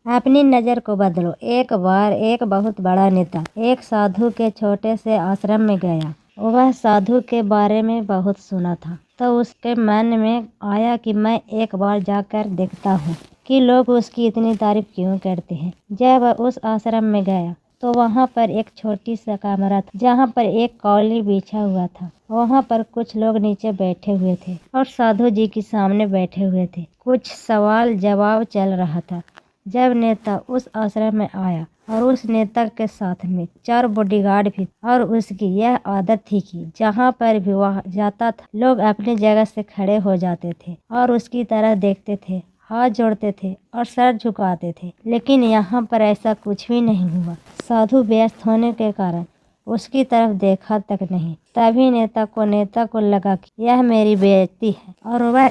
अपनी नज़र को बदलो। एक बार एक बहुत बड़ा नेता एक साधु के छोटे से आश्रम में गया। वह साधु के बारे में बहुत सुना था, तो उसके मन में आया कि मैं एक बार जाकर देखता हूँ कि लोग उसकी इतनी तारीफ क्यों करते हैं। जब वह उस आश्रम में गया तो वहाँ पर एक छोटी सा कमरा था, जहाँ पर एक कौली बिछा हुआ था। वहाँ पर कुछ लोग नीचे बैठे हुए थे और साधु जी के सामने बैठे हुए थे। कुछ सवाल जवाब चल रहा था। जब नेता उस आश्रम में आया और उस नेता के साथ में 4 बॉडीगार्ड भी, और उसकी यह आदत थी कि जहाँ पर भी वह जाता था लोग अपनी जगह से खड़े हो जाते थे और उसकी तरह देखते थे, हाथ जोड़ते थे और सर झुकाते थे। लेकिन यहाँ पर ऐसा कुछ भी नहीं हुआ। साधु व्यस्त होने के कारण उसकी तरफ देखा तक नहीं। तभी नेता को लगा कि यह मेरी बेइज्जती है और वह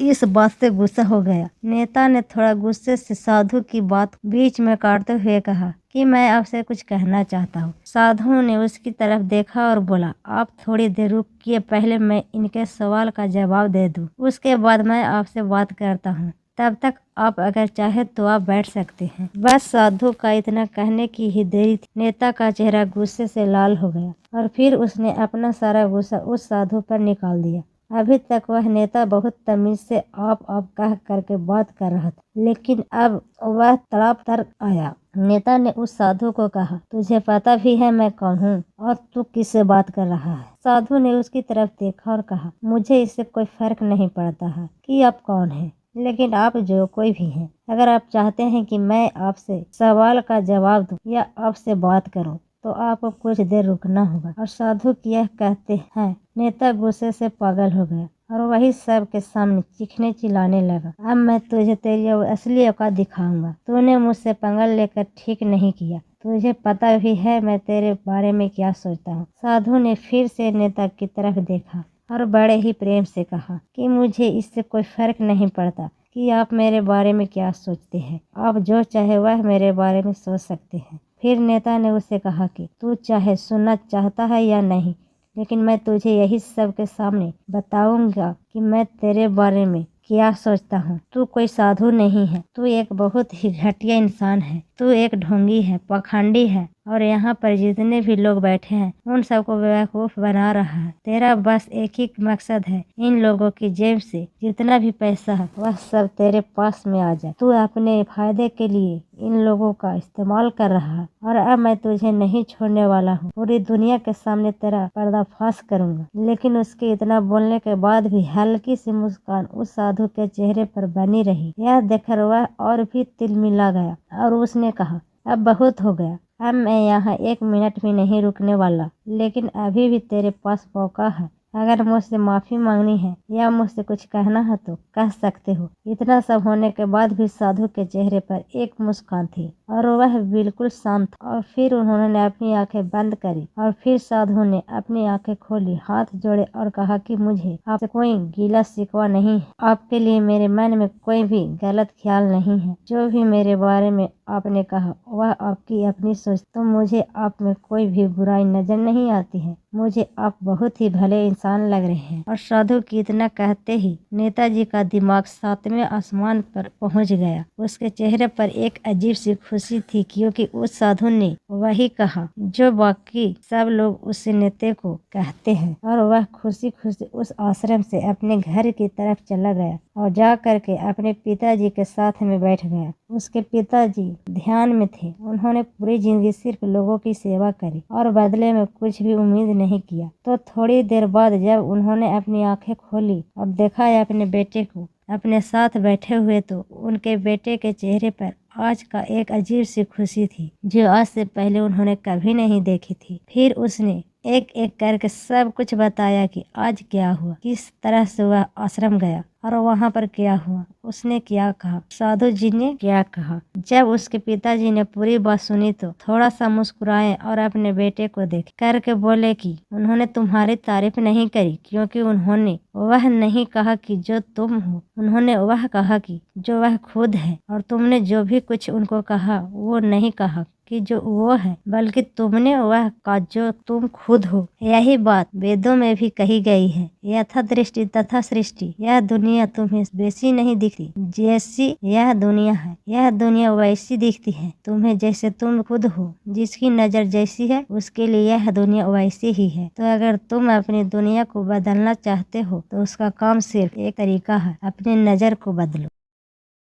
इस बात से गुस्सा हो गया। नेता ने थोड़ा गुस्से से साधु की बात बीच में काटते हुए कहा कि मैं आपसे कुछ कहना चाहता हूँ। साधु ने उसकी तरफ देखा और बोला, आप थोड़ी देर रुकिए, पहले मैं इनके सवाल का जवाब दे दूँ, उसके बाद मैं आपसे बात करता हूँ। तब तक आप अगर चाहे तो आप बैठ सकते हैं। बस साधु का इतना कहने की ही देरी थी, नेता का चेहरा गुस्से से लाल हो गया और फिर उसने अपना सारा गुस्सा उस साधु पर निकाल दिया। अभी तक वह नेता बहुत तमीज से आप कह करके बात कर रहा था, लेकिन अब वह तड़प तर आया। नेता ने उस साधु को कहा, तुझे पता भी है मैं कौन हूँ और तू किससे बात कर रहा है। साधु ने उसकी तरफ देखा और कहा, मुझे इससे कोई फर्क नहीं पड़ता है कि आप कौन हैं, लेकिन आप जो कोई भी हैं, अगर आप चाहते हैं कि मैं आपसे सवाल का जवाब दूं या आपसे बात करूं तो आपको कुछ देर रुकना होगा। और साधु यह कहते हैं नेता गुस्से से पागल हो गया और वही सब के सामने चीखने चिल्लाने लगा, अब मैं तुझे तेरी असली औकात दिखाऊंगा। तूने मुझसे पंगा लेकर ठीक नहीं किया, तुझे पता भी है मैं तेरे बारे में क्या सोचता हूँ। साधु ने फिर से नेता की तरफ देखा और बड़े ही प्रेम से कहा कि मुझे इससे कोई फर्क नहीं पड़ता कि आप मेरे बारे में क्या सोचते हैं, आप जो चाहे वह मेरे बारे में सोच सकते हैं। फिर नेता ने उससे कहा कि तू चाहे सुनना चाहता है या नहीं, लेकिन मैं तुझे यही सब के सामने बताऊंगा कि मैं तेरे बारे में क्या सोचता हूँ। तू कोई साधु नहीं है, तू एक बहुत ही घटिया इंसान है, तू एक ढोंगी है, पाखंडी है और यहाँ पर जितने भी लोग बैठे हैं उन सबको बेवकूफ बना रहा है। तेरा बस एक ही मकसद है, इन लोगों की जेब से जितना भी पैसा है वह सब तेरे पास में आ जाए। तू अपने फायदे के लिए इन लोगों का इस्तेमाल कर रहा है और अब मैं तुझे नहीं छोड़ने वाला हूँ। पूरी दुनिया के सामने तेरा पर्दाफाश करूंगा। लेकिन उसके इतना बोलने के बाद भी हल्की सी मुस्कान उस साधु के चेहरे पर बनी रही। यह देखकर वह और भी तिलमिला गया और उसने कहा, अब बहुत हो गया, अब मैं यहाँ 1 मिनट भी नहीं रुकने वाला, लेकिन अभी भी तेरे पास मौका है। अगर मुझसे माफी मांगनी है या मुझसे कुछ कहना है तो कह सकते हो। इतना सब होने के बाद भी साधु के चेहरे पर एक मुस्कान थी और वह बिल्कुल शांत था। और फिर उन्होंने अपनी आंखें बंद करी और फिर साधु ने अपनी आंखें खोली, हाथ जोड़े और कहा कि मुझे आपसे कोई गिला शिकवा नहीं है, आपके लिए मेरे मन में कोई भी गलत ख्याल नहीं है। जो भी मेरे बारे में आपने कहा वह आपकी अपनी सोच, तो मुझे आप में कोई भी बुराई नजर नहीं आती है। मुझे आप बहुत ही भले इंसान लग रहे हैं। और साधु की इतना कहते ही नेताजी का दिमाग 7वें आसमान पर पहुंच गया। उसके चेहरे पर एक अजीब सी खुशी थी, क्योंकि उस साधु ने वही कहा जो बाकी सब लोग उस नेता को कहते हैं। और वह खुशी खुशी उस आश्रम से अपने घर की तरफ चला गया और जा करके अपने पिताजी के साथ में बैठ गया। उसके पिताजी ध्यान में थे। उन्होंने पूरी जिंदगी सिर्फ लोगों की सेवा करी और बदले में कुछ भी उम्मीद नहीं किया। तो थोड़ी देर बाद जब उन्होंने अपनी आंखें खोली और देखा अपने बेटे को अपने साथ बैठे हुए, तो उनके बेटे के चेहरे पर आज का एक अजीब सी खुशी थी जो आज से पहले उन्होंने कभी नहीं देखी थी। फिर उसने एक एक करके सब कुछ बताया कि आज क्या हुआ, किस तरह से वह आश्रम गया और वहाँ पर क्या हुआ, उसने क्या कहा, साधु जी ने क्या कहा। जब उसके पिताजी ने पूरी बात सुनी तो थोड़ा सा मुस्कुराए और अपने बेटे को देख करके बोले कि उन्होंने तुम्हारी तारीफ नहीं करी, क्योंकि उन्होंने वह नहीं कहा कि जो तुम हो, उन्होंने वह कहा कि जो वह खुद है। और तुमने जो भी कुछ उनको कहा वो नहीं कहा कि जो वो है, बल्कि तुमने वह का जो तुम खुद हो। यही बात वेदों में भी कही गई है, यथा दृष्टि तथा सृष्टि। यह दुनिया तुम्हें वैसी नहीं दिखती जैसी यह दुनिया है, यह दुनिया वैसी दिखती है तुम्हें जैसे तुम खुद हो। जिसकी नजर जैसी है उसके लिए यह दुनिया वैसी ही है। तो अगर तुम अपनी दुनिया को बदलना चाहते हो तो उसका काम सिर्फ एक तरीका है, अपनी नजर को बदलो।